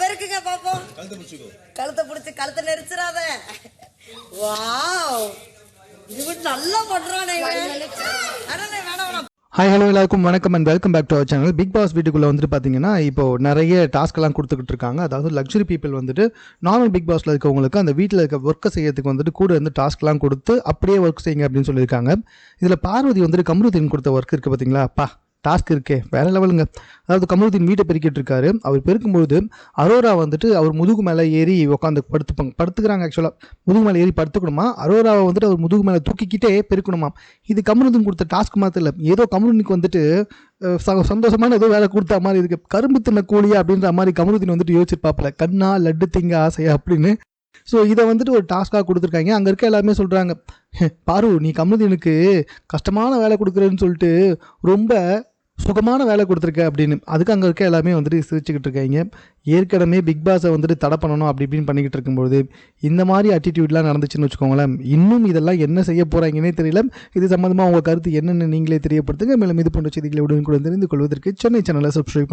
பெருக்குங்க பாப்போம். கழுத்தை பிடிச்சி கழுத்தை நெரிச்சிடாத. வாவ், இது நல்லா பண்றானே. வேணாம். ஹாய் ஹலோ எல்லாருக்கும் வணக்கம் and welcome back to our channel. Bigg Boss வீட்டுக்குள்ளே வந்துட்டு பார்த்தீங்கன்னா இப்போ நிறைய டாஸ்க்கெல்லாம் கொடுத்துக்கிட்டு இருக்காங்க. அதாவது லக்ஸுரி பீப்புள் வந்துட்டு நார்மல் பிக் பாஸில் இருக்கவங்களுக்கு அந்த வீட்டில் இருக்க ஒர்க்கை செய்யறதுக்கு வந்துட்டு கூட வந்து டாஸ்க்லாம் கொடுத்து அப்படியே ஒர்க் செய்யுங்க அப்படின்னு சொல்லியிருக்காங்க. இதில் பார்வதி வந்துட்டு கமருதீன் கொடுத்த ஒர்க் இருக்குது பார்த்தீங்களா, அப்பா டாஸ்க் இருக்கே வேறு லெவலுங்க. அதாவது கமருதீன் வீட்டை பெருக்கிட்டு இருக்காரு. அவர் பெருக்கும்பொழுது அரோரா வந்துட்டு அவர் முதுகு மேலே ஏறி உட்காந்து படுத்துக்கிறாங்க. ஆக்சுவலாக முதுகு மேலே ஏறி படுத்துக்கணுமா, அரோராவை வந்துட்டு அவர் முதுகு மேலே தூக்கிக்கிட்டே பெருக்கணுமா. இது கமருதீன் கொடுத்த டாஸ்க் மாதிரி இல்லை, ஏதோ கமருதீனுக்கு வந்துட்டு சந்தோஷமான ஏதோ வேலை கொடுத்த மாதிரி இருக்கு. கரும்பு தின்ன கூலியா அப்படின்ற மாதிரி கமருதீன் வந்துட்டு யோசிச்சிருப்பாப்பில், கண்ணா லட்டு திங்க ஆசையா அப்படின்னு. ஸோ இதை வந்துட்டு ஒரு டாஸ்க்காக கொடுத்துருக்காங்க. அங்கே இருக்க எல்லாருமே சொல்கிறாங்க, பாரு நீ கமருதீனுக்கு கஷ்டமான வேலை கொடுக்குறேன்னு சொல்லிட்டு ரொம்ப சுகமான வேலை கொடுத்துருக்க அப்படின்னு. அதுக்கு அங்கே இருக்க எல்லாமே வந்துட்டு சிரிச்சுக்கிட்டு இருக்காங்க. ஏற்கனவே பிக் பாஸை வந்துட்டு தடை பண்ணணும் அப்படி இப்படின்னு பண்ணிக்கிட்டு இருக்கும்போது இந்த மாதிரி அட்டிடியூட்லாம் நடந்துச்சுன்னு வச்சுக்கோங்களேன். இன்னும் இதெல்லாம் என்ன செய்ய போகிறாங்கன்னே தெரியல. இது சம்மந்தமாக உங்கள் கருத்து என்னென்னு நீங்களே தெரியப்படுத்துங்க. மேலும் இது போன்ற செய்திகளை உடனுக்குடன் தெரிந்து கொள்வதற்கு சென்னை சேனலை சப்ஸ்கிரைப் பண்ணுங்கள்.